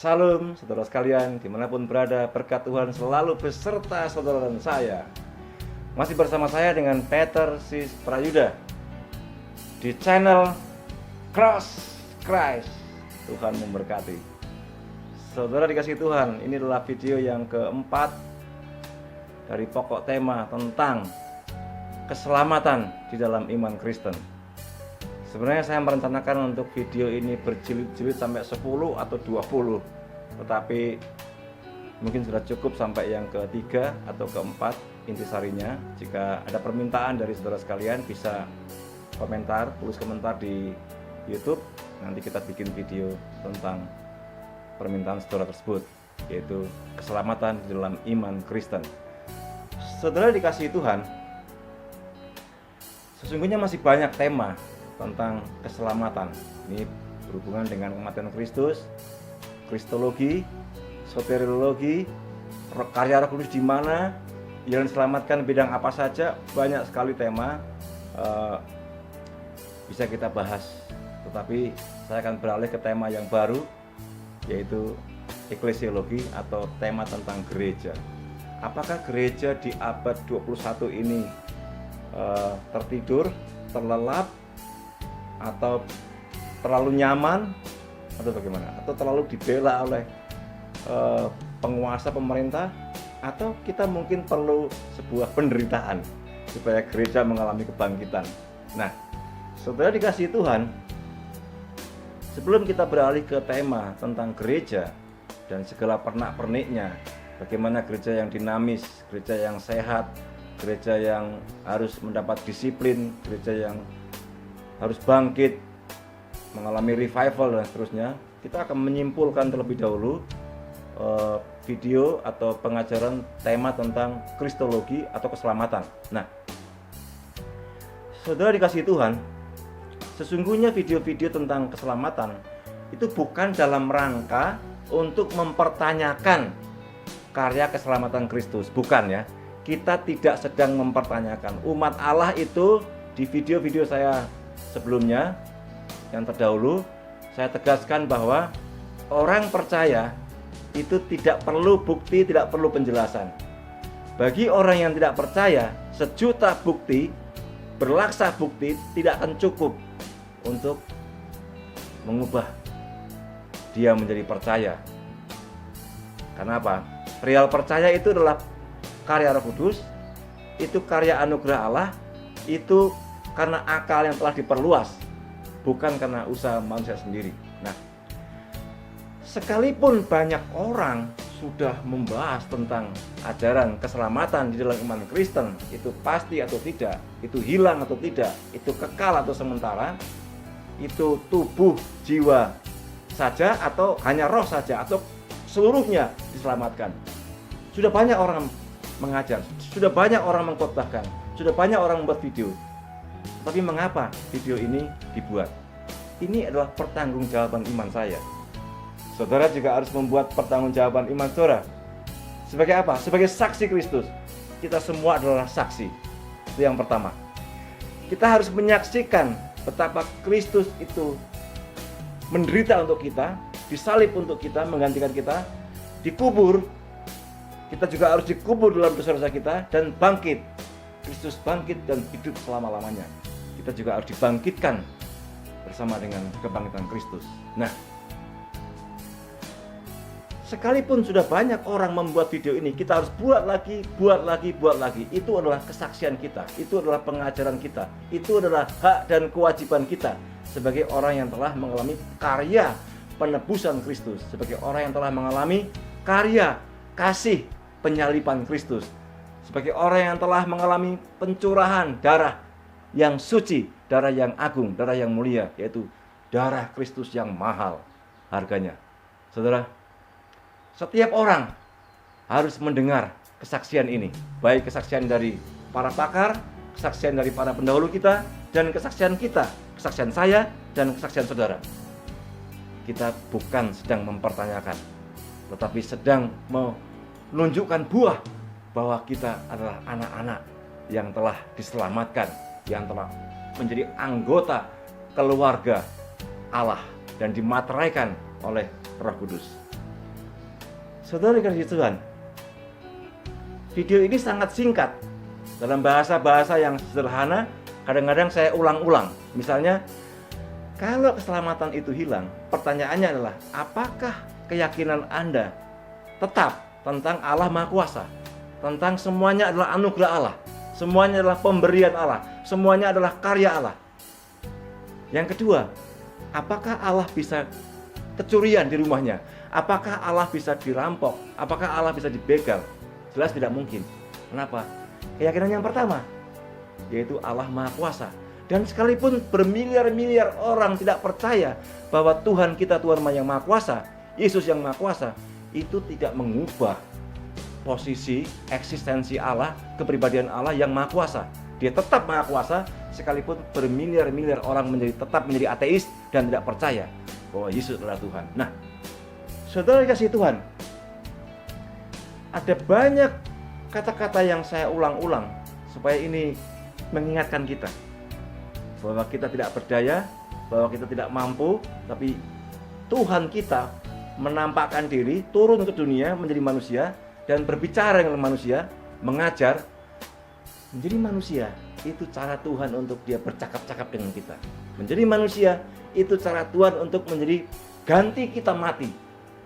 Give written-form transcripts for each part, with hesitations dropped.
Salam saudara sekalian, dimanapun berada, berkat Tuhan selalu beserta saudara dan saya. Masih bersama saya dengan Peter Sis Prayuda di channel Cross Christ. Tuhan memberkati. Saudara dikasih Tuhan, ini adalah video yang keempat dari pokok tema tentang keselamatan di dalam iman Kristen. Sebenarnya saya merencanakan untuk video ini berjilid-jilid sampai 10 atau 20, tetapi mungkin sudah cukup sampai yang ketiga atau keempat intisarinya. Jika ada permintaan dari saudara sekalian, bisa tulis komentar di YouTube. Nanti kita bikin video tentang permintaan saudara tersebut, yaitu keselamatan di dalam iman Kristen. Saudara dikasihi Tuhan, sesungguhnya masih banyak tema tentang keselamatan. Ini berhubungan dengan kematian Kristus, kristologi, soteriologi, karya Roh Kudus di mana, yang diselamatkan bidang apa saja. Banyak sekali tema bisa kita bahas. Tetapi saya akan beralih ke tema yang baru, yaitu eklesiologi atau tema tentang gereja. Apakah gereja di abad 21 ini tertidur, terlelap, atau terlalu nyaman, atau bagaimana? Atau terlalu dibela oleh penguasa pemerintah, atau kita mungkin perlu sebuah penderitaan supaya gereja mengalami kebangkitan. Nah, saudara dikasihi Tuhan, sebelum kita beralih ke tema tentang gereja dan segala pernak-perniknya, bagaimana gereja yang dinamis, gereja yang sehat, gereja yang harus mendapat disiplin, gereja yang harus bangkit, mengalami revival dan seterusnya, kita akan menyimpulkan terlebih dahulu video atau pengajaran tema tentang kristologi atau keselamatan. Nah, saudara dikasihi Tuhan, sesungguhnya video-video tentang keselamatan itu bukan dalam rangka untuk mempertanyakan karya keselamatan Kristus, bukan ya. Kita tidak sedang mempertanyakan. Umat Allah itu di video-video saya sebelumnya yang terdahulu, saya tegaskan bahwa orang percaya itu tidak perlu bukti, tidak perlu penjelasan. Bagi orang yang tidak percaya, sejuta bukti, berlaksa bukti tidak akan cukup untuk mengubah dia menjadi percaya. Karena apa? Real percaya itu adalah karya Roh Kudus, itu karya anugerah Allah, itu karena akal yang telah diperluas, bukan karena usaha manusia sendiri. Nah, sekalipun banyak orang sudah membahas tentang ajaran keselamatan di dalam iman Kristen, itu pasti atau tidak, itu hilang atau tidak, itu kekal atau sementara, itu tubuh, jiwa saja atau hanya roh saja, atau seluruhnya diselamatkan. Sudah banyak orang mengajar, sudah banyak orang mengkhotbahkan, sudah banyak orang membuat video. Tapi mengapa video ini dibuat? Ini adalah pertanggungjawaban iman saya. Saudara juga harus membuat pertanggungjawaban iman saudara. Sebagai apa? Sebagai saksi Kristus. Kita semua adalah saksi. Itu yang pertama. Kita harus menyaksikan betapa Kristus itu menderita untuk kita, disalib untuk kita, menggantikan kita, dikubur. Kita juga harus dikubur dalam dosa-dosa kita dan bangkit. Kristus bangkit dan hidup selama-lamanya. Kita juga harus dibangkitkan bersama dengan kebangkitan Kristus. Nah, sekalipun sudah banyak orang membuat video ini, kita harus buat lagi. Itu adalah kesaksian kita, itu adalah pengajaran kita, itu adalah hak dan kewajiban kita sebagai orang yang telah mengalami karya penebusan Kristus, sebagai orang yang telah mengalami karya kasih penyaliban Kristus, sebagai orang yang telah mengalami pencurahan darah yang suci, darah yang agung, darah yang mulia, yaitu darah Kristus yang mahal harganya. Saudara, setiap orang harus mendengar kesaksian ini, baik kesaksian dari para pakar, kesaksian dari para pendahulu kita, dan kesaksian kita, kesaksian saya, dan kesaksian saudara. Kita bukan sedang mempertanyakan, tetapi sedang menunjukkan buah bahwa kita adalah anak-anak yang telah diselamatkan, yang telah menjadi anggota keluarga Allah dan dimateraikan oleh Roh Kudus. Saudara kasih Tuhan, video ini sangat singkat. Dalam bahasa-bahasa yang sederhana, kadang-kadang saya ulang-ulang. Misalnya, kalau keselamatan itu hilang, pertanyaannya adalah, apakah keyakinan Anda tetap tentang Allah Maha Kuasa? Tentang semuanya adalah anugerah Allah, semuanya adalah pemberian Allah, semuanya adalah karya Allah. Yang kedua, apakah Allah bisa kecurian di rumahnya? Apakah Allah bisa dirampok? Apakah Allah bisa dibegal? Jelas tidak mungkin. Kenapa? Keyakinan yang pertama, yaitu Allah Maha Kuasa. Dan sekalipun bermiliar-miliar orang tidak percaya bahwa Tuhan kita Tuhan yang Maha Kuasa, Yesus yang Maha Kuasa, itu tidak mengubah posisi eksistensi Allah, kepribadian Allah yang Maha Kuasa. Dia tetap Maha Kuasa sekalipun bermiliar-miliar orang tetap menjadi ateis dan tidak percaya bahwa Yesus adalah Tuhan. Nah, saudara kasih Tuhan, ada banyak kata-kata yang saya ulang-ulang supaya ini mengingatkan kita bahwa kita tidak berdaya, bahwa kita tidak mampu, tapi Tuhan kita menampakkan diri, turun ke dunia menjadi manusia dan berbicara dengan manusia, mengajar. Menjadi manusia itu cara Tuhan untuk dia bercakap-cakap dengan kita. Menjadi manusia itu cara Tuhan untuk menjadi ganti kita mati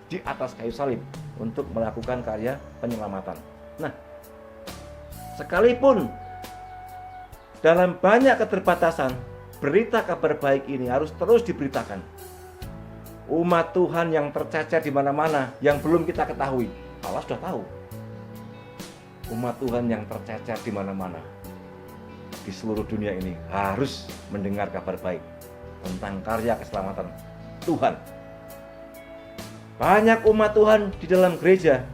di atas kayu salib untuk melakukan karya penyelamatan. Nah, sekalipun dalam banyak keterbatasan, berita kabar baik ini harus terus diberitakan. Umat Tuhan yang tercecer di mana-mana yang belum kita ketahui, Allah sudah tahu. Umat Tuhan yang tercecer di mana-mana di seluruh dunia ini harus mendengar kabar baik tentang karya keselamatan Tuhan. Banyak umat Tuhan di dalam gereja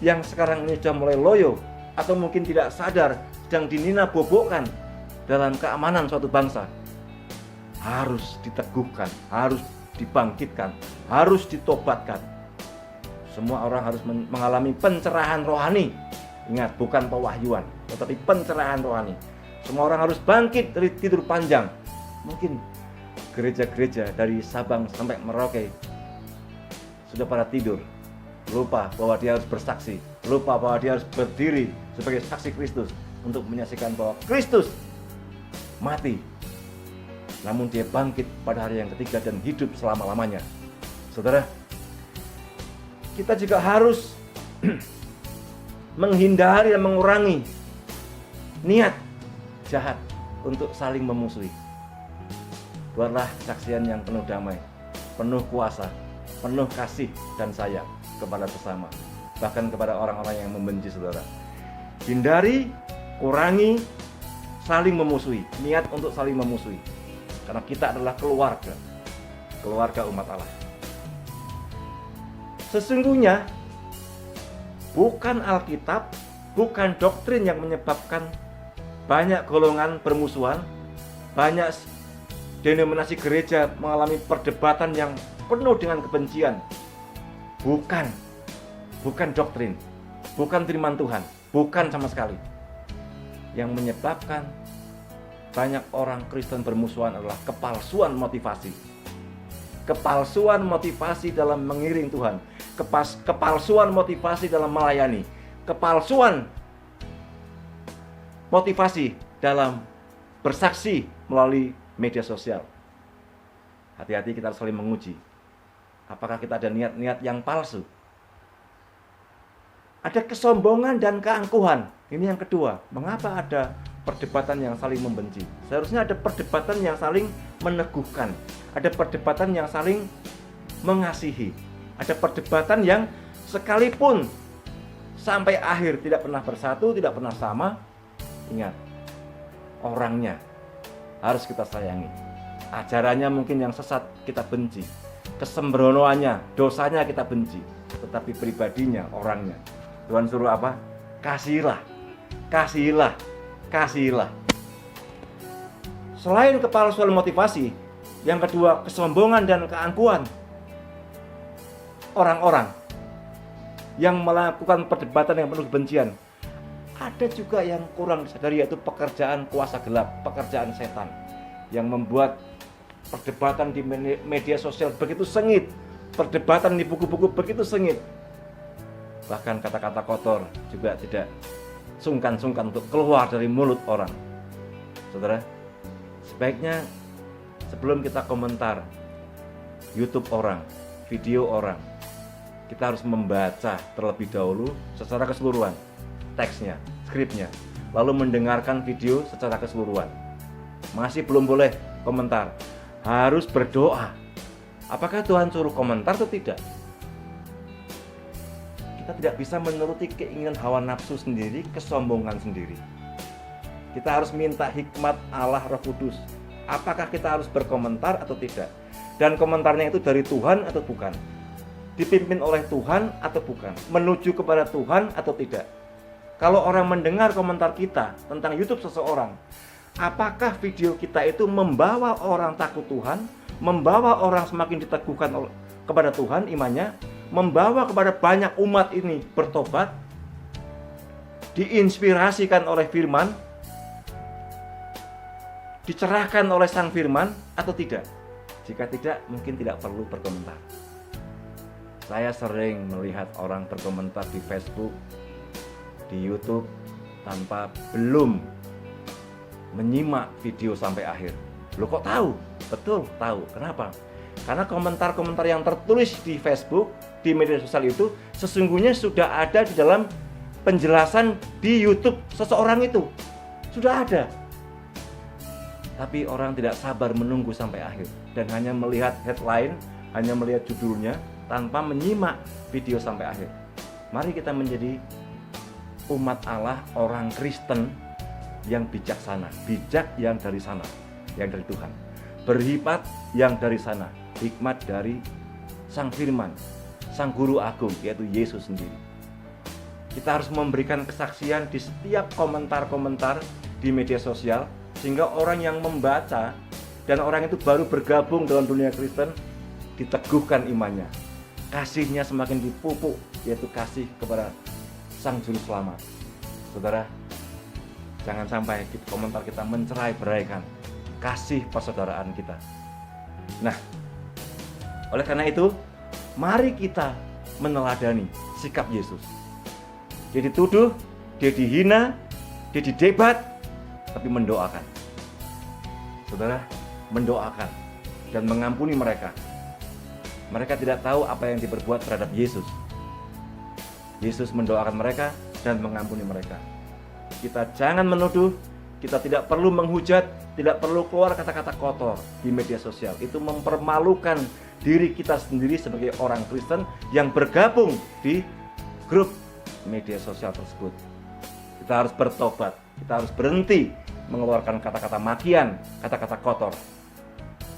yang sekarang ini sudah mulai loyo atau mungkin tidak sadar sedang dinina-bobokkan dalam keamanan suatu bangsa. Harus diteguhkan, harus dibangkitkan, harus ditobatkan. Semua orang harus mengalami pencerahan rohani. Ingat, bukan pewahyuan, tetapi pencerahan rohani. Semua orang harus bangkit dari tidur panjang. Mungkin gereja-gereja dari Sabang sampai Merauke sudah pada tidur, lupa bahwa dia harus bersaksi, lupa bahwa dia harus berdiri sebagai saksi Kristus untuk menyaksikan bahwa Kristus mati, namun dia bangkit pada hari yang ketiga dan hidup selama-lamanya. Saudara, kita juga harus menghindari dan mengurangi niat jahat untuk saling memusuhi. Buatlah kesaksian yang penuh damai, penuh kuasa, penuh kasih dan sayang kepada sesama, bahkan kepada orang-orang yang membenci saudara. Hindari, kurangi saling memusuhi, niat untuk saling memusuhi. Karena kita adalah keluarga umat Allah. Sesungguhnya bukan Alkitab, bukan doktrin yang menyebabkan banyak golongan bermusuhan, banyak denominasi gereja mengalami perdebatan yang penuh dengan kebencian. Bukan doktrin, bukan firman Tuhan, bukan sama sekali. Yang menyebabkan banyak orang Kristen bermusuhan adalah kepalsuan motivasi. Kepalsuan motivasi dalam mengiring Tuhan, kepalsuan motivasi dalam melayani, kepalsuan motivasi dalam bersaksi melalui media sosial. Hati-hati, kita harus saling menguji. Apakah kita ada niat-niat yang palsu? Ada kesombongan dan keangkuhan. Ini yang kedua. Mengapa ada perdebatan yang saling membenci? Seharusnya ada perdebatan yang saling meneguhkan. Ada perdebatan yang saling mengasihi. Ada perdebatan yang sekalipun sampai akhir tidak pernah bersatu, tidak pernah sama. Ingat, orangnya harus kita sayangi. Ajarannya mungkin yang sesat kita benci. Kesembronoannya, dosanya kita benci. Tetapi pribadinya, orangnya, Tuhan suruh apa? Kasihilah. Kasihilah. Kasihilah. Selain kepalsuan motivasi, yang kedua kesombongan dan keangkuhan. Orang-orang yang melakukan perdebatan yang penuh kebencian. Ada juga yang kurang disadari, yaitu pekerjaan kuasa gelap, pekerjaan setan yang membuat perdebatan di media sosial begitu sengit, perdebatan di buku-buku begitu sengit. bahkan kata-kata kotor juga tidak sungkan-sungkan untuk keluar dari mulut orang. Saudara, sebaiknya sebelum kita komentar YouTube orang, video orang, kita harus membaca terlebih dahulu secara keseluruhan teksnya, skripnya, lalu mendengarkan video secara keseluruhan. Masih belum boleh komentar, harus berdoa. Apakah Tuhan suruh komentar atau tidak? Kita tidak bisa menuruti keinginan hawa nafsu sendiri, kesombongan sendiri. Kita harus minta hikmat Allah Roh Kudus. Apakah kita harus berkomentar atau tidak? Dan komentarnya itu dari Tuhan atau bukan? Dipimpin oleh Tuhan atau bukan? Menuju kepada Tuhan atau tidak? Kalau orang mendengar komentar kita tentang YouTube seseorang, apakah video kita itu membawa orang takut Tuhan, membawa orang semakin diteguhkan kepada Tuhan imannya, membawa kepada banyak umat ini bertobat, diinspirasikan oleh firman, dicerahkan oleh sang firman atau tidak? Jika tidak, mungkin tidak perlu berkomentar. Saya sering melihat orang berkomentar di Facebook, di YouTube tanpa belum menyimak video sampai akhir. Loh kok tahu? Betul, tahu. Kenapa? Karena komentar-komentar yang tertulis di Facebook, di media sosial itu sesungguhnya sudah ada di dalam penjelasan di YouTube seseorang itu. Sudah ada. Tapi orang tidak sabar menunggu sampai akhir dan hanya melihat headline, hanya melihat judulnya tanpa menyimak video sampai akhir. Mari kita menjadi umat Allah, orang Kristen yang bijaksana, bijak yang dari sana, yang dari Tuhan, berhikmat yang dari sana, hikmat dari Sang Firman, Sang Guru Agung, yaitu Yesus sendiri. Kita harus memberikan kesaksian di setiap komentar-komentar di media sosial, sehingga orang yang membaca dan orang itu baru bergabung dalam dunia Kristen diteguhkan imannya, kasihnya semakin dipupuk, yaitu kasih kepada Sang Juru Selamat. Saudara, jangan sampai komentar kita mencerai-beraikan kasih persaudaraan kita. Nah, oleh karena itu, mari kita meneladani sikap Yesus. Dia dituduh, dia dihina, dia didebat, tapi mendoakan. Saudara, mendoakan dan mengampuni mereka. Mereka tidak tahu apa yang diperbuat terhadap Yesus. Yesus mendoakan mereka dan mengampuni mereka. Kita jangan menuduh, kita tidak perlu menghujat, tidak perlu keluar kata-kata kotor di media sosial. Itu mempermalukan diri kita sendiri sebagai orang Kristen yang bergabung di grup media sosial tersebut. Kita harus bertobat, kita harus berhenti mengeluarkan kata-kata makian, kata-kata kotor.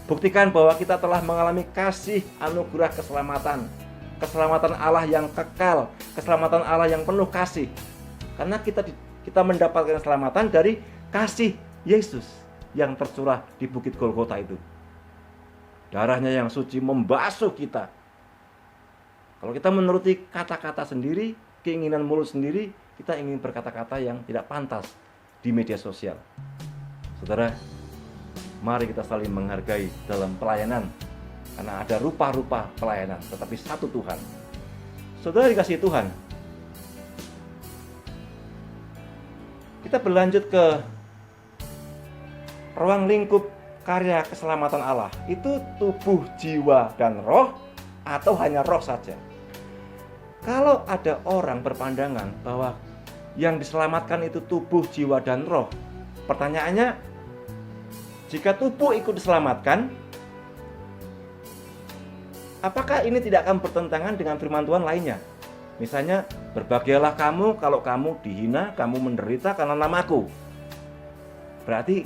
Buktikan bahwa kita telah mengalami kasih anugerah keselamatan, keselamatan Allah yang kekal, keselamatan Allah yang penuh kasih. Karena kita mendapatkan keselamatan dari kasih Yesus yang tercurah di Bukit Golgota itu. Darahnya yang suci membasuh kita. Kalau kita menuruti kata-kata sendiri, keinginan mulut sendiri, kita ingin berkata-kata yang tidak pantas di media sosial. Saudara, mari kita saling menghargai dalam pelayanan. Karena ada rupa-rupa pelayanan, tetapi satu Tuhan. Saudara dikasihi Tuhan, kita berlanjut ke ruang lingkup karya keselamatan Allah. Itu tubuh, jiwa, dan roh, atau hanya roh saja? Kalau ada orang berpandangan bahwa yang diselamatkan itu tubuh, jiwa, dan roh, pertanyaannya, jika tubuh ikut diselamatkan, apakah ini tidak akan bertentangan dengan firman Tuhan lainnya? Misalnya, berbahagialah kamu kalau kamu dihina, kamu menderita karena namaku. Berarti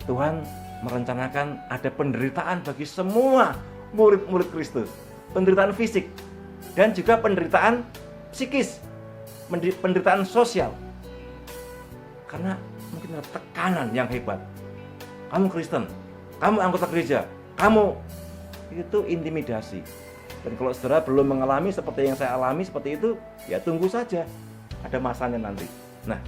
Tuhan merencanakan ada penderitaan bagi semua murid-murid Kristus. Penderitaan fisik dan juga penderitaan psikis, penderitaan sosial. Karena mungkin ada tekanan yang hebat. Kamu Kristen, kamu anggota gereja, kamu itu intimidasi. Dan kalau saudara belum mengalami seperti yang saya alami seperti itu, ya tunggu saja, ada masanya nanti. Nah,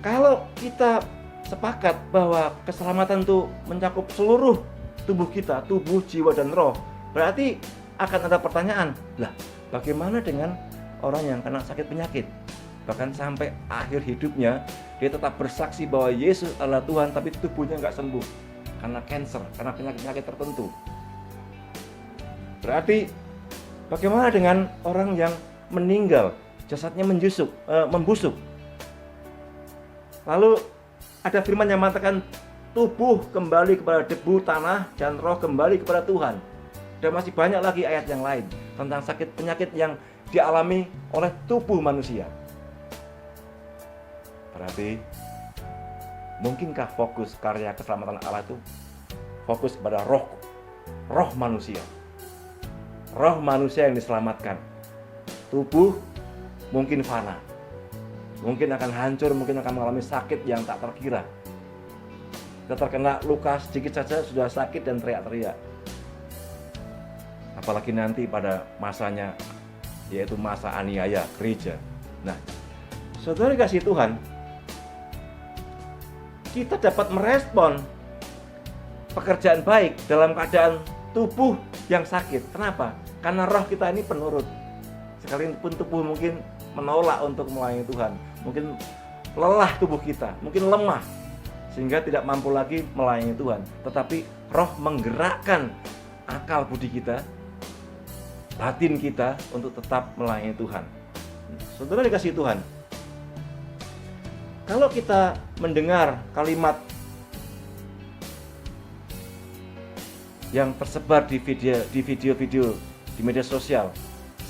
kalau kita sepakat bahwa keselamatan itu mencakup seluruh tubuh kita, tubuh, jiwa, dan roh, berarti akan ada pertanyaan, lah bagaimana dengan orang yang kena sakit penyakit? Bahkan sampai akhir hidupnya dia tetap bersaksi bahwa Yesus adalah Tuhan, tapi tubuhnya nggak sembuh karena cancer, karena penyakit-penyakit tertentu. Berarti bagaimana dengan orang yang meninggal, jasadnya membusuk? Lalu ada firman yang mengatakan tubuh kembali kepada debu tanah dan roh kembali kepada Tuhan. Dan masih banyak lagi ayat yang lain tentang sakit penyakit yang dialami oleh tubuh manusia. Berarti mungkinkah fokus karya keselamatan Allah itu fokus kepada roh manusia? Roh manusia yang diselamatkan. Tubuh mungkin fana, mungkin akan hancur, mungkin akan mengalami sakit yang tak terkira. Kita terkena luka sedikit saja sudah sakit dan teriak-teriak. Apalagi nanti pada masanya, yaitu masa aniaya gereja. Nah, saudara kasih Tuhan, kita dapat merespon pekerjaan baik dalam keadaan tubuh yang sakit. Kenapa? Karena roh kita ini penurut. Sekalipun tubuh mungkin menolak untuk melayani Tuhan, mungkin lelah tubuh kita, mungkin lemah sehingga tidak mampu lagi melayani Tuhan. Tetapi roh menggerakkan akal budi kita, batin kita untuk tetap melayani Tuhan. Saudara dikasih Tuhan, kalau kita mendengar kalimat yang tersebar di video-video di media sosial,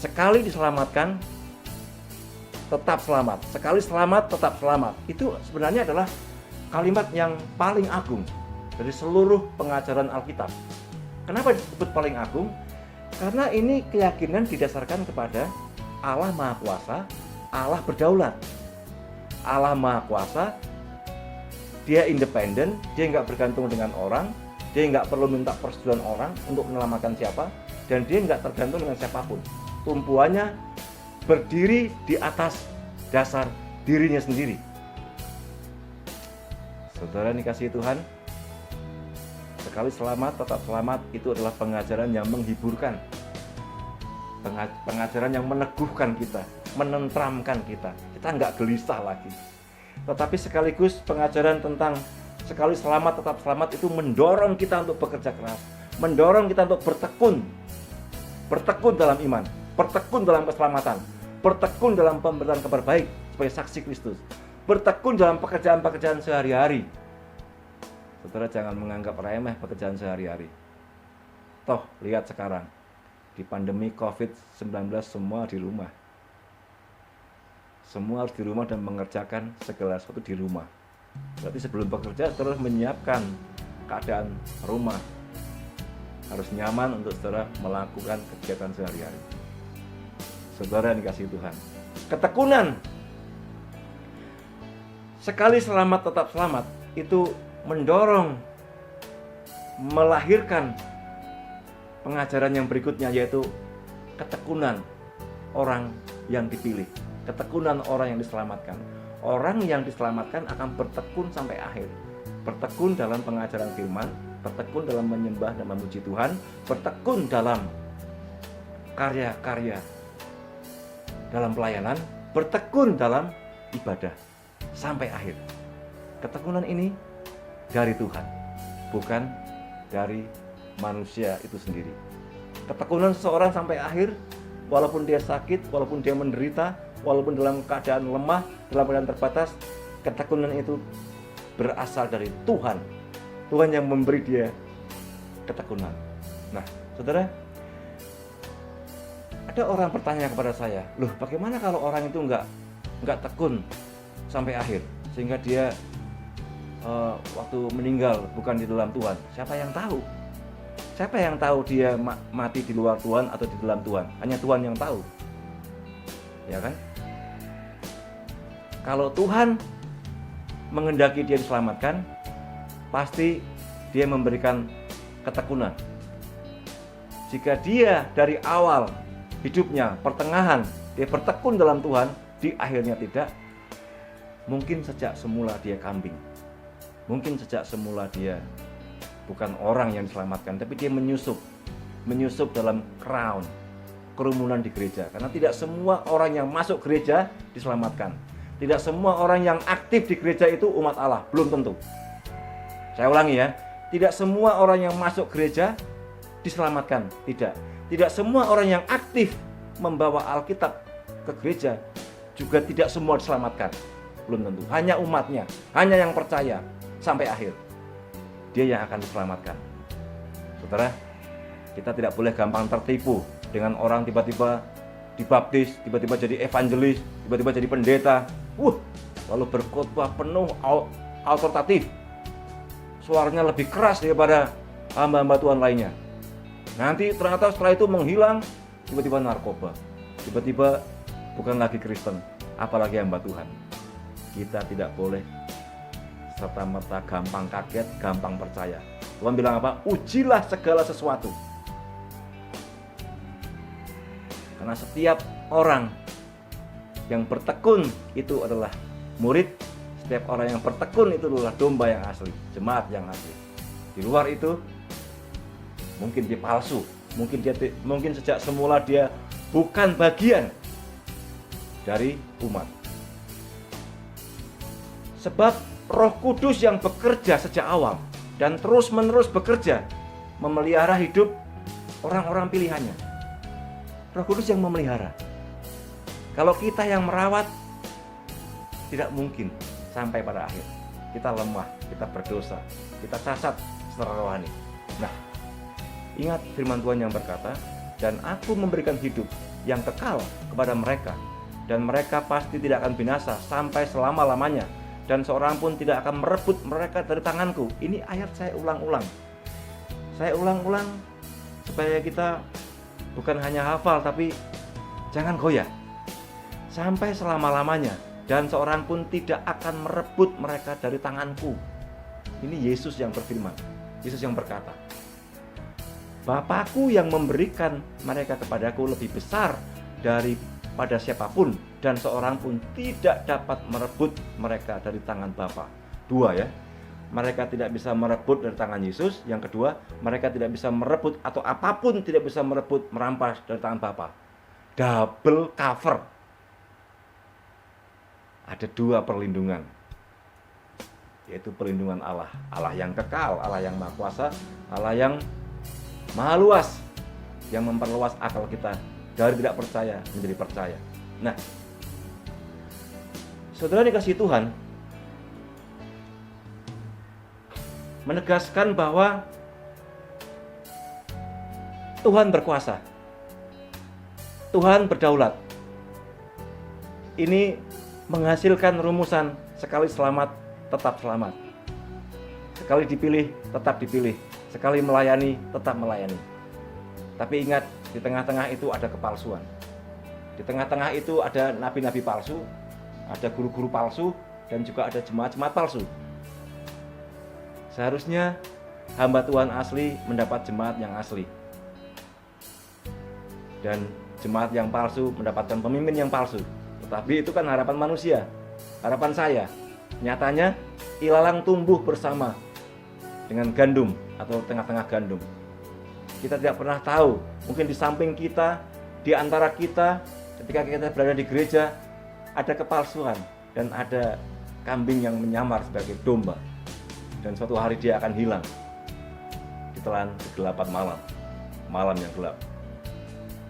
sekali diselamatkan tetap selamat, sekali selamat tetap selamat, itu sebenarnya adalah kalimat yang paling agung dari seluruh pengajaran Alkitab. Kenapa disebut paling agung? Karena ini keyakinan didasarkan kepada Allah Maha Kuasa, Allah berdaulat. Allah Maha Kuasa, dia independen, dia nggak bergantung dengan orang, dia nggak perlu minta persetujuan orang untuk menyelamatkan siapa, dan dia nggak tergantung dengan siapapun. Tumpuannya berdiri di atas dasar dirinya sendiri. Saudara dikasihi Tuhan, sekali selamat tetap selamat itu adalah pengajaran yang menghiburkan, pengajaran yang meneguhkan kita, menentramkan kita. Kita nggak gelisah lagi. Tetapi sekaligus pengajaran tentang sekali selamat tetap selamat itu mendorong kita untuk bekerja keras, mendorong kita untuk bertekun dalam iman, bertekun dalam keselamatan, bertekun dalam pemberitaan kabar baik sebagai saksi Kristus, bertekun dalam pekerjaan-pekerjaan sehari-hari. Saudara jangan menganggap remeh pekerjaan sehari-hari. Toh lihat sekarang di pandemi COVID-19 semua di rumah. Semua harus di rumah dan mengerjakan segala sesuatu di rumah. Berarti sebelum bekerja terus menyiapkan keadaan rumah. Harus nyaman untuk saudara melakukan kegiatan sehari-hari. Saudara yang dikasihi Tuhan, ketekunan sekali selamat tetap selamat itu mendorong, melahirkan pengajaran yang berikutnya, yaitu ketekunan orang yang dipilih, ketekunan orang yang diselamatkan. Orang yang diselamatkan akan bertekun sampai akhir, bertekun dalam pengajaran firman, bertekun dalam menyembah dan memuji Tuhan, bertekun dalam karya-karya dalam pelayanan, bertekun dalam ibadah sampai akhir. Ketekunan ini dari Tuhan, bukan dari manusia itu sendiri. Ketekunan seseorang sampai akhir, walaupun dia sakit, walaupun dia menderita, walaupun dalam keadaan lemah, dalam keadaan terbatas, ketekunan itu berasal dari Tuhan. Tuhan yang memberi dia ketekunan. Nah, saudara, ada orang bertanya kepada saya, loh bagaimana kalau orang itu nggak tekun sampai akhir, sehingga dia waktu meninggal bukan di dalam Tuhan? Siapa yang tahu? Siapa yang tahu dia mati di luar Tuhan atau di dalam Tuhan? Hanya Tuhan yang tahu, ya kan? Kalau Tuhan menghendaki dia diselamatkan, pasti dia memberikan ketekunan. Jika dia dari awal hidupnya, pertengahan, dia bertekun dalam Tuhan, di akhirnya tidak, mungkin sejak semula dia kambing. Mungkin sejak semula dia bukan orang yang diselamatkan, tapi dia menyusup menyusup dalam crown, kerumunan di gereja. Karena tidak semua orang yang masuk gereja diselamatkan. Tidak semua orang yang aktif di gereja itu umat Allah, belum tentu. Saya ulangi ya, tidak semua orang yang masuk gereja diselamatkan, tidak. Tidak semua orang yang aktif membawa Alkitab ke gereja juga tidak semua diselamatkan, belum tentu. Hanya umatnya, hanya yang percaya sampai akhir, dia yang akan diselamatkan. Saudara, kita tidak boleh gampang tertipu dengan orang tiba-tiba dibaptis, tiba-tiba jadi evangelis, tiba-tiba jadi pendeta, lalu berkhotbah penuh autoritatif, suaranya lebih keras daripada hamba-hamba Tuhan lainnya. Nanti ternyata setelah itu menghilang, tiba-tiba narkoba, tiba-tiba bukan lagi Kristen, apalagi hamba Tuhan. Kita tidak boleh serta-merta gampang kaget, gampang percaya. Tuhan bilang apa? Ujilah segala sesuatu. Karena setiap orang yang bertekun itu adalah murid. Setiap orang yang bertekun itu adalah domba yang asli, jemaat yang asli. Di luar itu mungkin dia palsu, mungkin sejak semula dia bukan bagian dari umat. Sebab Roh Kudus yang bekerja sejak awal dan terus-menerus bekerja memelihara hidup orang-orang pilihannya. Roh Kudus yang memelihara. Kalau kita yang merawat, tidak mungkin sampai pada akhir. Kita lemah, kita berdosa, kita cacat secara rohani. Nah, ingat firman Tuhan yang berkata, dan aku memberikan hidup yang kekal kepada mereka, dan mereka pasti tidak akan binasa sampai selama-lamanya, dan seorang pun tidak akan merebut mereka dari tanganku. Ini ayat saya ulang-ulang. Saya ulang-ulang supaya kita bukan hanya hafal, tapi jangan goyah. Sampai selama-lamanya, dan seorang pun tidak akan merebut mereka dari tanganku. Ini Yesus yang berfirman, Yesus yang berkata, Bapakku yang memberikan mereka kepadaku lebih besar daripada siapapun, dan seorang pun tidak dapat merebut mereka dari tangan Bapa. Dua ya, mereka tidak bisa merebut dari tangan Yesus. Yang kedua, mereka tidak bisa merebut atau apapun tidak bisa merebut, merampas dari tangan Bapa. Double cover. Ada dua perlindungan, yaitu perlindungan Allah, Allah yang kekal, Allah yang maha kuasa, Allah yang maha luas, yang memperluas akal kita dari tidak percaya menjadi percaya. Nah, saudara dikasihi Tuhan, menegaskan bahwa Tuhan berkuasa, Tuhan berdaulat. Ini menghasilkan rumusan sekali selamat, tetap selamat. Sekali dipilih, tetap dipilih. Sekali melayani, tetap melayani. Tapi ingat, di tengah-tengah itu ada kepalsuan. Di tengah-tengah itu ada nabi-nabi palsu, ada guru-guru palsu, dan juga ada jemaat-jemaat palsu. Seharusnya hamba Tuhan asli mendapat jemaat yang asli, dan jemaat yang palsu mendapatkan pemimpin yang palsu. Tetapi itu kan harapan manusia, harapan saya. Nyatanya ilalang tumbuh bersama dengan gandum atau tengah-tengah gandum. Kita tidak pernah tahu, mungkin di samping kita, di antara kita, ketika kita berada di gereja, ada kepalsuan dan ada kambing yang menyamar sebagai domba. Dan suatu hari dia akan hilang ditelan kegelapan malam, malam yang gelap.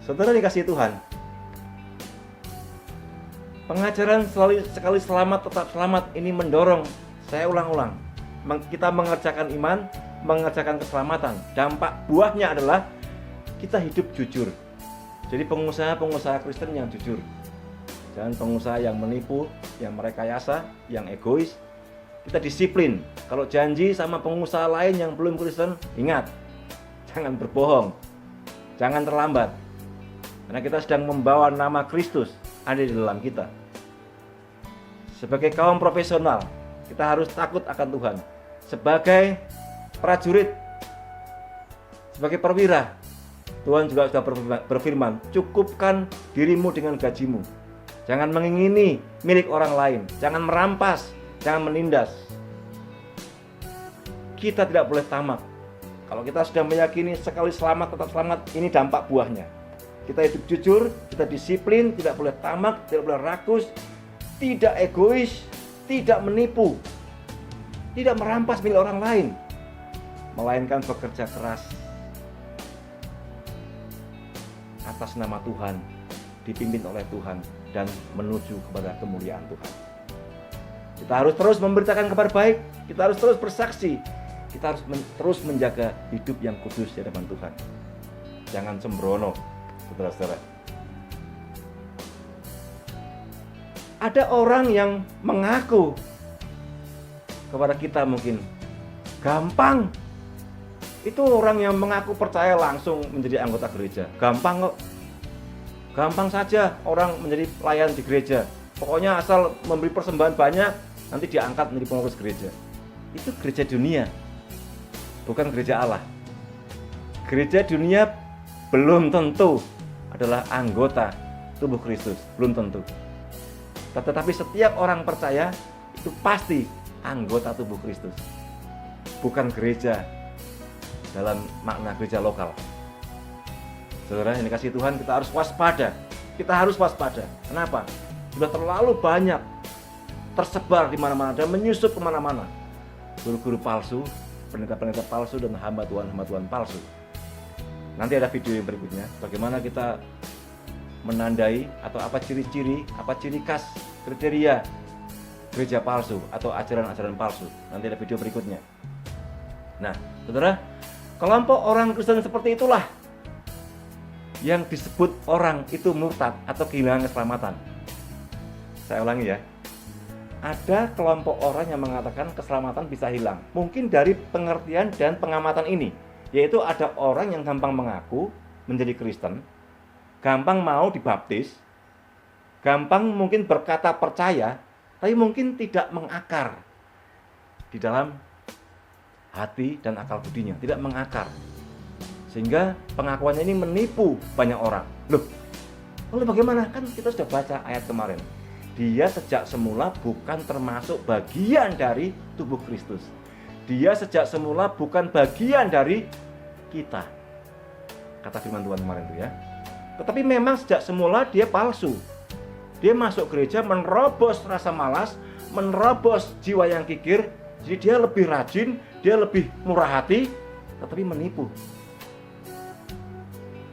Saudara dikasihi Tuhan, pengajaran sekali selamat tetap selamat ini mendorong, saya ulang-ulang, kita mengerjakan iman, mengerjakan keselamatan. Dampak buahnya adalah kita hidup jujur. Jadi pengusaha-pengusaha Kristen yang jujur, jangan pengusaha yang menipu, yang merekayasa, yang egois. Kita disiplin. Kalau janji sama pengusaha lain yang belum Kristen, ingat, jangan berbohong, jangan terlambat, karena kita sedang membawa nama Kristus ada di dalam kita. Sebagai kaum profesional, kita harus takut akan Tuhan. Sebagai prajurit, sebagai perwira, Tuhan juga sudah berfirman, cukupkan dirimu dengan gajimu. Jangan mengingini milik orang lain, jangan merampas, jangan menindas. Kita tidak boleh tamak Kalau kita sudah meyakini sekali selamat tetap selamat, ini dampak buahnya. Kita hidup jujur, kita disiplin, tidak boleh tamak, tidak boleh rakus, tidak egois, tidak menipu, tidak merampas milik orang lain, melainkan bekerja keras atas nama Tuhan, dipimpin oleh Tuhan, dan menuju kepada kemuliaan Tuhan. Kita harus terus memberitakan kabar baik, kita harus terus bersaksi, kita harus terus menjaga hidup yang kudus di hadapan Tuhan. Jangan sembrono, saudara-saudara. Ada orang yang mengaku kepada kita mungkin gampang. Itu orang yang mengaku percaya langsung menjadi anggota gereja. Gampang kok. Gampang saja orang menjadi pelayan di gereja. Pokoknya asal memberi persembahan banyak, nanti diangkat menjadi pengurus gereja. Itu gereja dunia, bukan gereja Allah. Gereja dunia belum tentu adalah anggota tubuh Kristus, belum tentu. Tetapi setiap orang percaya itu pasti anggota tubuh Kristus, bukan gereja dalam makna gereja lokal. Saudara yang dikasihi Tuhan, kita harus waspada. Kita harus waspada. Kenapa? Sudah terlalu banyak tersebar di mana-mana dan menyusup kemana-mana guru-guru palsu, pendeta-pendeta palsu, dan hamba Tuhan palsu. Nanti ada video yang berikutnya, bagaimana kita menandai atau apa ciri-ciri, apa ciri khas, kriteria gereja palsu atau ajaran-ajaran palsu. Nanti ada video berikutnya. Nah, saudara, kelompok orang Kristen seperti itulah yang disebut orang itu murtad atau kehilangan keselamatan. Saya ulangi ya. Ada kelompok orang yang mengatakan keselamatan bisa hilang. Mungkin dari pengertian dan pengamatan ini, yaitu ada orang yang gampang mengaku menjadi Kristen, gampang mau dibaptis, gampang mungkin berkata percaya, tapi mungkin tidak mengakar di dalam hati dan akal budinya, tidak mengakar. Sehingga pengakuannya ini menipu banyak orang. Lalu bagaimana? Kan kita sudah baca ayat kemarin. Dia sejak semula bukan termasuk bagian dari tubuh Kristus. Dia sejak semula bukan bagian dari kita. Kata firman Tuhan kemarin itu ya. Tetapi memang sejak semula dia palsu. Dia masuk gereja menerobos rasa malas, menerobos jiwa yang kikir. Jadi dia lebih rajin, dia lebih murah hati, tetapi menipu.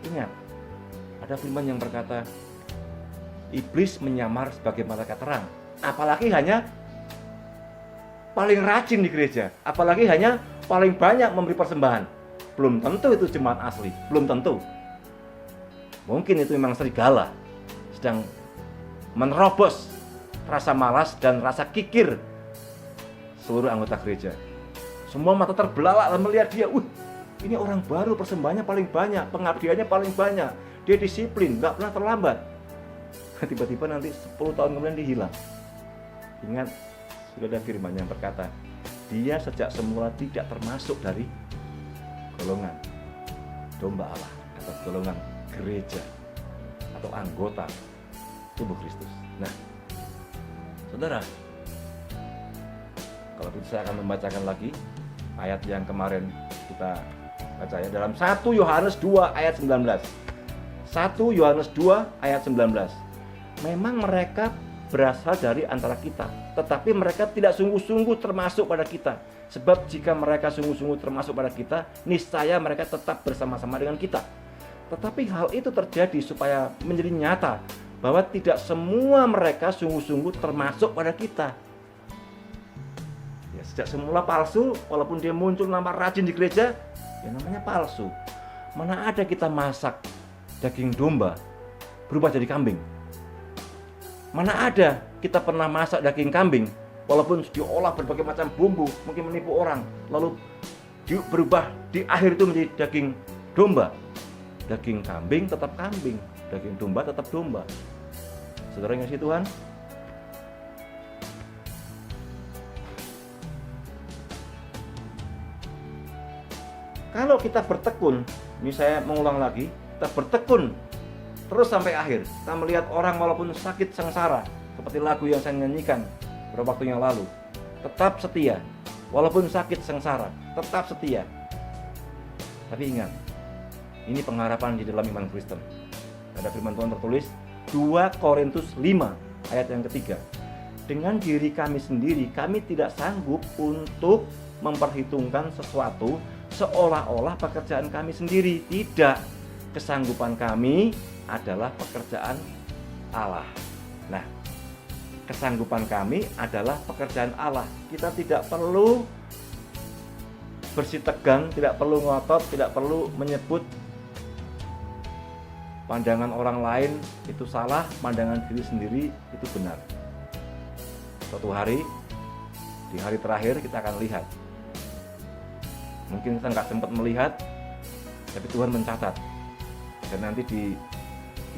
Ingat, ada firman yang berkata, iblis menyamar sebagai malaikat terang. Apalagi hanya paling rajin di gereja, apalagi hanya paling banyak memberi persembahan. Belum tentu itu jemaat asli, belum tentu. Mungkin itu memang serigala sedang menerobos rasa malas dan rasa kikir seluruh anggota gereja. Semua mata terbelalak melihat dia. Ini orang baru, persembahannya paling banyak, pengabdiannya paling banyak, dia disiplin, gak pernah terlambat. Tiba-tiba nanti 10 tahun kemudian dia hilang. Ingat, sudah ada firman yang berkata, dia sejak semula tidak termasuk dari golongan domba Allah atau golongan gereja atau anggota tubuh Kristus. Nah, saudara, kalau begitu saya akan membacakan lagi ayat yang kemarin kita baca ya, dalam 1 Yohanes 2 ayat 19. 1 Yohanes 2 ayat 19. Memang mereka berasal dari antara kita, tetapi mereka tidak sungguh-sungguh termasuk pada kita. Sebab jika mereka sungguh-sungguh termasuk pada kita, niscaya mereka tetap bersama-sama dengan kita. Tetapi hal itu terjadi supaya menjadi nyata bahwa tidak semua mereka sungguh-sungguh termasuk pada kita. Ya, sejak semula palsu, walaupun dia muncul nama rajin di gereja, ya namanya palsu. Mana ada kita masak daging domba berubah jadi kambing? Mana ada kita pernah masak daging kambing walaupun diolah berbagai macam bumbu, mungkin menipu orang, lalu berubah di akhir itu menjadi daging domba. Daging kambing tetap kambing, daging domba tetap domba. Saudara yang kasih Tuhan, kalau kita bertekun, ini saya mengulang lagi, kita bertekun terus sampai akhir. Kita melihat orang walaupun sakit sengsara, seperti lagu yang saya nyanyikan beberapa waktu yang lalu, tetap setia. Walaupun sakit sengsara, tetap setia. Tapi ingat, ini pengharapan di dalam iman Kristen. Ada firman Tuhan tertulis 2 Korintus 5 ayat yang ketiga. Dengan diri kami sendiri, kami tidak sanggup untuk memperhitungkan sesuatu seolah-olah pekerjaan kami sendiri. Tidak, kesanggupan kami adalah pekerjaan Allah. Nah, kesanggupan kami adalah pekerjaan Allah. Kita tidak perlu bersitegang, tidak perlu ngotot, tidak perlu menyebut pandangan orang lain itu salah, pandangan diri sendiri itu benar. Suatu hari, di hari terakhir kita akan lihat. Mungkin kita nggak sempat melihat, tapi Tuhan mencatat. Dan nanti di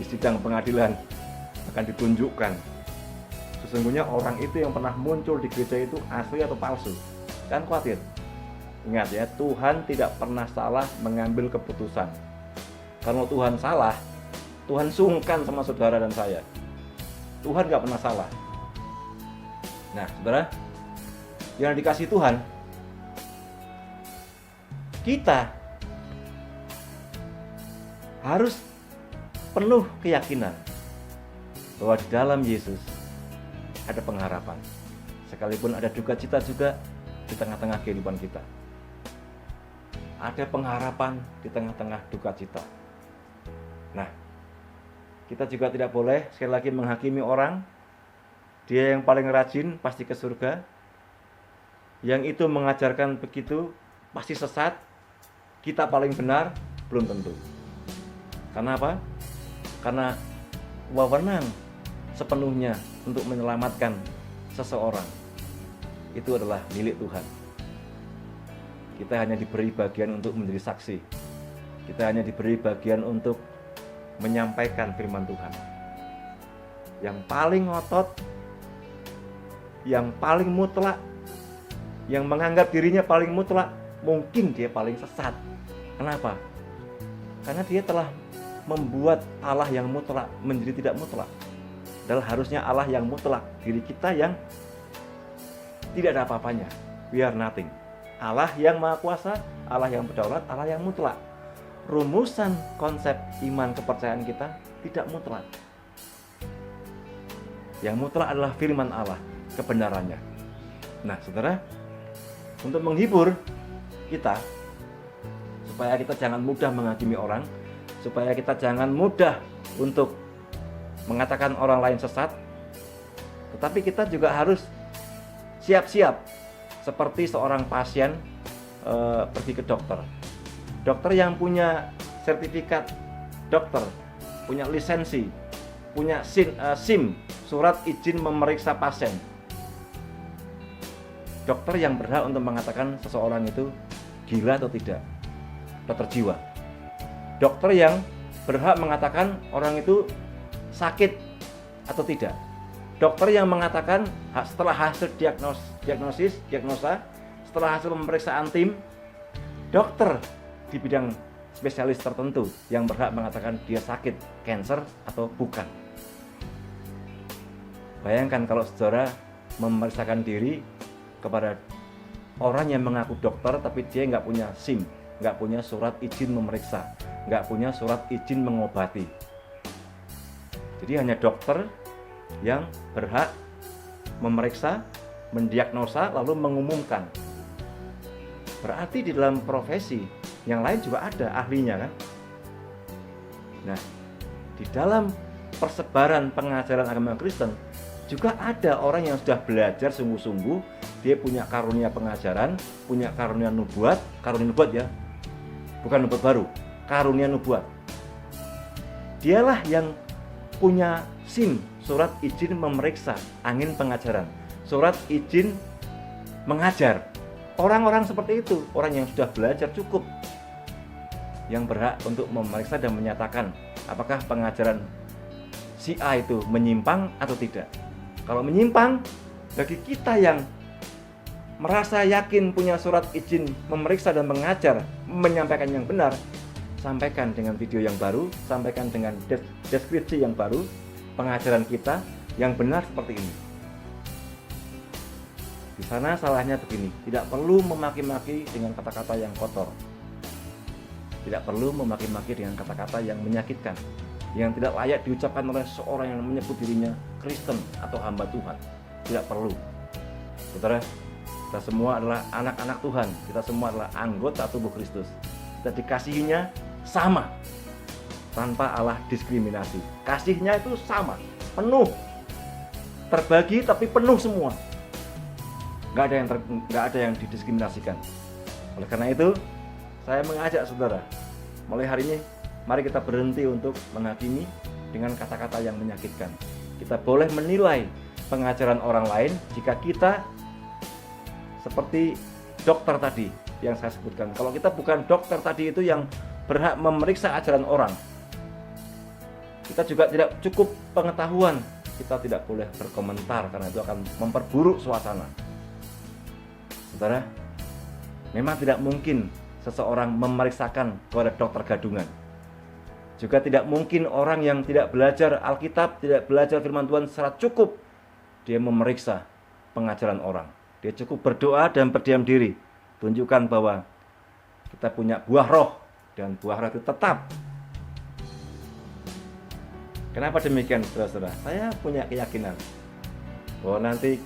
sidang pengadilan akan ditunjukkan sesungguhnya orang itu yang pernah muncul di gereja itu asli atau palsu. Jangan khawatir. Ingat ya, Tuhan tidak pernah salah mengambil keputusan. Kalau Tuhan salah, Tuhan sungkan sama saudara dan saya. Tuhan nggak pernah salah. Nah, saudara, yang dikasih Tuhan, kita harus penuh keyakinan bahwa di dalam Yesus ada pengharapan. Sekalipun ada duka cita juga di tengah-tengah kehidupan kita. Ada pengharapan di tengah-tengah duka cita. Nah, kita juga tidak boleh sekali lagi menghakimi orang. Dia yang paling rajin pasti ke surga. Yang itu mengajarkan begitu pasti sesat. Kita paling benar belum tentu. Karena apa? Karena wewenang sepenuhnya untuk menyelamatkan seseorang itu adalah milik Tuhan. Kita hanya diberi bagian untuk menjadi saksi. Kita hanya diberi bagian untuk menyampaikan firman Tuhan. Yang paling ngotot, yang paling mutlak, yang menganggap dirinya paling mutlak, mungkin dia paling sesat. Kenapa? Karena dia telah membuat Allah yang mutlak menjadi tidak mutlak. Adalah harusnya Allah yang mutlak, diri kita yang tidak ada apa-apanya. We are nothing. Allah yang maha kuasa, Allah yang berdaulat, Allah yang mutlak. Rumusan konsep iman kepercayaan kita tidak mutlak. Yang mutlak adalah firman Allah, kebenarannya. Nah, saudara, untuk menghibur kita, supaya kita jangan mudah menghakimi orang, supaya kita jangan mudah untuk mengatakan orang lain sesat, tetapi kita juga harus siap-siap seperti seorang pasien pergi ke dokter. Dokter yang punya sertifikat dokter, punya lisensi, punya SIM, surat izin memeriksa pasien. Dokter yang berhak untuk mengatakan seseorang itu gila atau tidak, dokter jiwa. Dokter yang berhak mengatakan orang itu sakit atau tidak. Dokter yang mengatakan setelah hasil diagnosa, setelah hasil pemeriksaan tim, dokter di bidang spesialis tertentu yang berhak mengatakan dia sakit, kanker atau bukan. Bayangkan kalau saudara memeriksakan diri kepada orang yang mengaku dokter tapi dia nggak punya SIM, nggak punya surat izin memeriksa, nggak punya surat izin mengobati. Jadi hanya dokter yang berhak memeriksa, mendiagnosa, lalu mengumumkan. Berarti di dalam profesi yang lain juga ada ahlinya kan? Nah, di dalam persebaran pengajaran agama Kristen juga ada orang yang sudah belajar sungguh-sungguh, dia punya karunia pengajaran, punya karunia nubuat ya, bukan nubuat baru, karunia nubuat. Dialah yang punya SIM, surat izin memeriksa angin pengajaran, surat izin mengajar. Orang-orang seperti itu, orang yang sudah belajar cukup, yang berhak untuk memeriksa dan menyatakan apakah pengajaran si A itu menyimpang atau tidak. Kalau menyimpang, bagi kita yang merasa yakin punya surat izin memeriksa dan mengajar, menyampaikan yang benar, sampaikan dengan video yang baru, sampaikan dengan deskripsi yang baru, pengajaran kita yang benar seperti ini. Di sana salahnya begini, tidak perlu memaki-maki dengan kata-kata yang kotor. Tidak perlu memaki-maki dengan kata-kata yang menyakitkan, yang tidak layak diucapkan oleh seorang yang menyebut dirinya Kristen atau hamba Tuhan. Tidak perlu. Saudara, kita semua adalah anak-anak Tuhan. Kita semua adalah anggota tubuh Kristus. Kita dikasihinya sama, tanpa Allah diskriminasi. Kasihnya itu sama, penuh, terbagi tapi penuh semua. Gak ada yang didiskriminasikan. Oleh karena itu, saya mengajak saudara, mulai hari ini, mari kita berhenti untuk menghakimi dengan kata-kata yang menyakitkan. Kita boleh menilai pengajaran orang lain jika kita seperti dokter tadi yang saya sebutkan. Kalau kita bukan dokter tadi itu yang berhak memeriksa ajaran orang, kita juga tidak cukup pengetahuan, kita tidak boleh berkomentar karena itu akan memperburuk suasana. Saudara, memang tidak mungkin seseorang memeriksakan kepada dokter gadungan. Juga tidak mungkin orang yang tidak belajar Alkitab, tidak belajar firman Tuhan secara cukup, dia memeriksa pengajaran orang. Dia cukup berdoa dan berdiam diri, tunjukkan bahwa kita punya buah roh, dan buah roh itu tetap. Kenapa demikian, saudara-saudara? Saya punya keyakinan bahwa nanti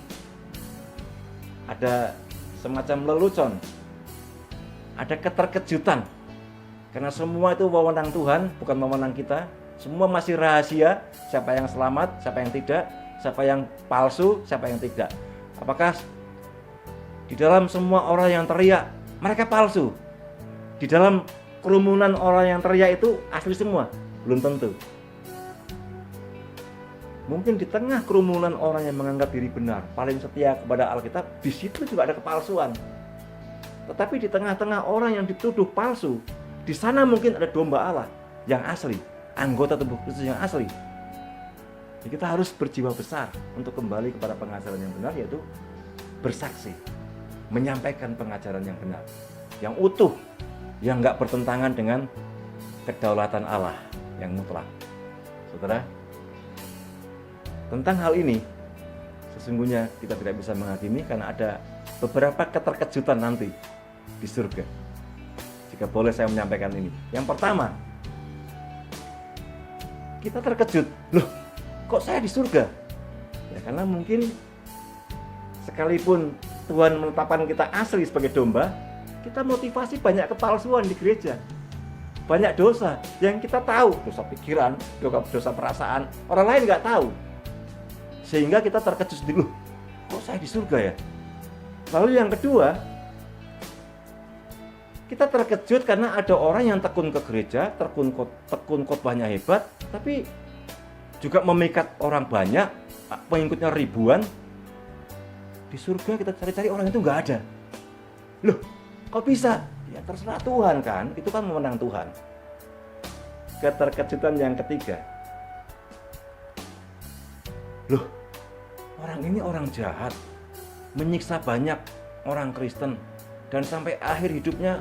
ada semacam lelucon, ada keterkejutan, karena semua itu wewenang Tuhan, bukan wewenang kita. Semua masih rahasia, siapa yang selamat, siapa yang tidak, siapa yang palsu, siapa yang tidak. Apakah di dalam semua orang yang teriak, mereka palsu? Di dalam kerumunan orang yang teriak itu asli semua? Belum tentu. Mungkin di tengah kerumunan orang yang menganggap diri benar, paling setia kepada Alkitab, di situ juga ada kepalsuan. Tetapi di tengah-tengah orang yang dituduh palsu, di sana mungkin ada domba Allah yang asli, anggota tubuh Kristus yang asli. Jadi kita harus berjiwa besar untuk kembali kepada pengajaran yang benar, yaitu bersaksi, menyampaikan pengajaran yang benar, yang utuh, yang nggak bertentangan dengan kedaulatan Allah yang mutlak. Saudara, tentang hal ini sesungguhnya kita tidak bisa menghakimi karena ada beberapa keterkejutan nanti di surga. Jika boleh saya menyampaikan ini. Yang pertama, kita terkejut. Loh, kok saya di surga? Ya karena mungkin sekalipun Tuhan menetapkan kita asli sebagai domba, kita motivasi banyak kepalsuan di gereja. Banyak dosa yang kita tahu, dosa pikiran, dosa perasaan, orang lain nggak tahu. Sehingga kita terkejut sendiri, loh, kok saya di surga ya? Lalu yang kedua, kita terkejut karena ada orang yang tekun ke gereja, tekun khotbahnya hebat, tapi juga memikat orang banyak, pengikutnya ribuan. Di surga kita cari-cari orang itu nggak ada. Loh, kok bisa? Ya terserah Tuhan kan, itu kan wewenang Tuhan. Keterkejutan yang ketiga, loh, orang ini orang jahat, menyiksa banyak orang Kristen, dan sampai akhir hidupnya,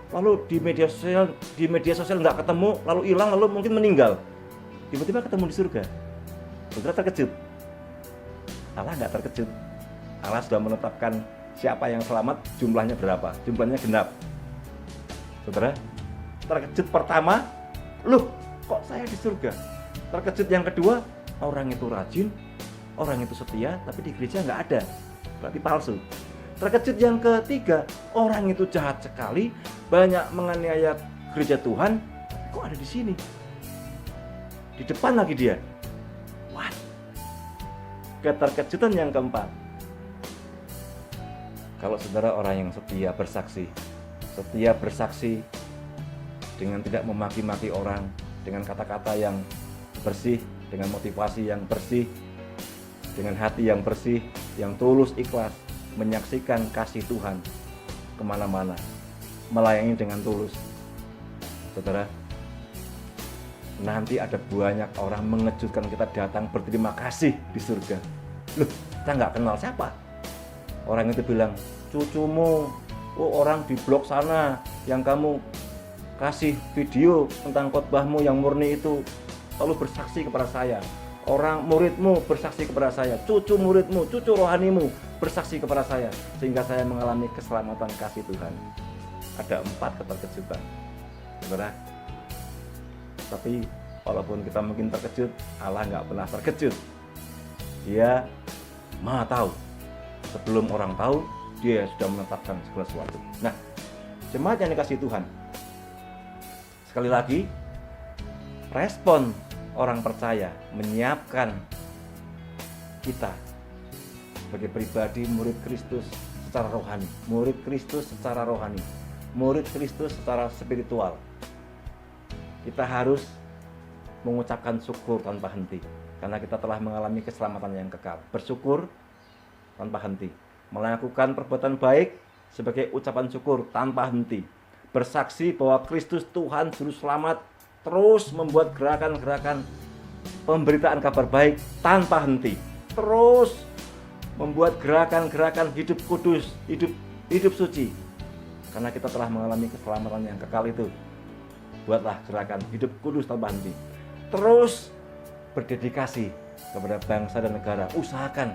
lalu di media sosial nggak ketemu, lalu hilang, lalu mungkin meninggal. Tiba-tiba ketemu di surga. Saudara terkejut? Allah nggak terkejut. Allah sudah menetapkan siapa yang selamat, jumlahnya berapa, jumlahnya genap. Saudara, terkejut pertama, loh, kok saya di surga? Terkejut yang kedua, orang itu rajin, orang itu setia, tapi di gereja nggak ada, berarti palsu. Terkejut yang ketiga, orang itu jahat sekali, banyak menganiaya gereja Tuhan, kok ada di sini? Di depan lagi dia. What? Keterkejutan yang keempat, kalau saudara orang yang setia bersaksi dengan tidak memaki-maki orang, dengan kata-kata yang bersih, dengan motivasi yang bersih, dengan hati yang bersih, yang tulus ikhlas, menyaksikan kasih Tuhan kemana-mana, melayani dengan tulus. Saudara, nanti ada banyak orang mengejutkan kita datang berterima kasih di surga. Loh, kita nggak kenal siapa. Orang itu bilang, cucumu, orang di blog sana yang kamu kasih video tentang khotbahmu yang murni itu, lalu bersaksi kepada saya. Orang muridmu bersaksi kepada saya, cucu muridmu, cucu rohanimu bersaksi kepada saya, sehingga saya mengalami keselamatan kasih Tuhan. Ada 4 keterkejutan. saudara. Tapi walaupun kita mungkin terkejut, Allah nggak pernah terkejut. Dia Maha tahu. Sebelum orang tahu, Dia sudah menetapkan segala sesuatu. Nah, jemaat yang dikasihi Tuhan, sekali lagi, respon orang percaya menyiapkan kita sebagai pribadi murid Kristus secara rohani, murid Kristus secara rohani, murid Kristus secara spiritual. Kita harus mengucapkan syukur tanpa henti, karena kita telah mengalami keselamatan yang kekal. Bersyukur tanpa henti, melakukan perbuatan baik sebagai ucapan syukur tanpa henti, bersaksi bahwa Kristus Tuhan Juru Selamat, terus membuat gerakan-gerakan pemberitaan kabar baik tanpa henti, terus membuat gerakan-gerakan hidup kudus, hidup suci, karena kita telah mengalami keselamatan yang kekal itu. Buatlah gerakan hidup kudus tanpa henti, terus berdedikasi kepada bangsa dan negara. Usahakan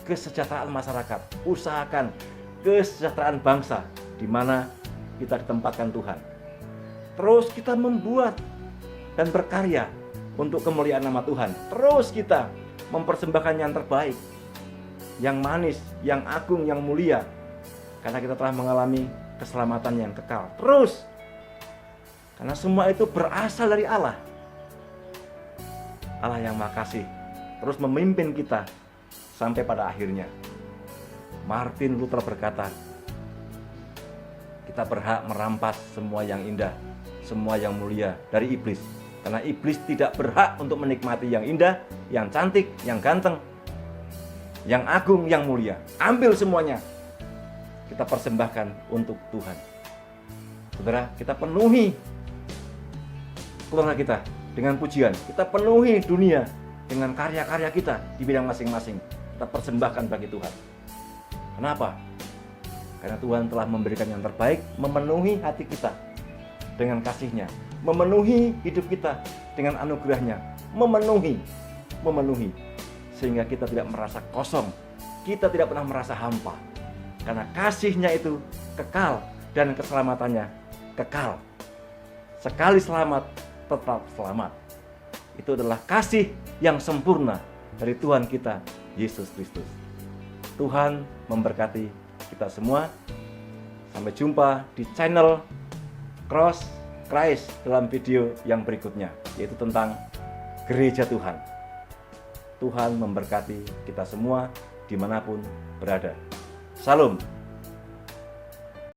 kesejahteraan masyarakat, usahakan kesejahteraan bangsa di mana kita ditempatkan Tuhan. Terus kita membuat dan berkarya untuk kemuliaan nama Tuhan. Terus kita mempersembahkan yang terbaik, yang manis, yang agung, yang mulia, karena kita telah mengalami keselamatan yang kekal. Terus, karena semua itu berasal dari Allah. Allah yang Maha Kasih terus memimpin kita sampai pada akhirnya. Martin Luther berkata, kita berhak merampas semua yang indah, semua yang mulia dari iblis. Karena iblis tidak berhak untuk menikmati yang indah, yang cantik, yang ganteng, yang agung, yang mulia. Ambil semuanya, kita persembahkan untuk Tuhan. Saudara, kita penuhi keluarga kita dengan pujian. Kita penuhi dunia dengan karya-karya kita di bidang masing-masing. Kita persembahkan bagi Tuhan. Kenapa? Karena Tuhan telah memberikan yang terbaik, memenuhi hati kita dengan kasih-Nya, memenuhi hidup kita dengan anugerah-Nya, memenuhi, sehingga kita tidak merasa kosong, kita tidak pernah merasa hampa, karena kasih-Nya itu kekal dan keselamatannya kekal. Sekali selamat, tetap selamat. Itu adalah kasih yang sempurna dari Tuhan kita, Yesus Kristus. Tuhan memberkati kita semua. Sampai jumpa di channel Cross Christ dalam video yang berikutnya, yaitu tentang gereja Tuhan. Tuhan memberkati kita semua dimanapun berada. Salam.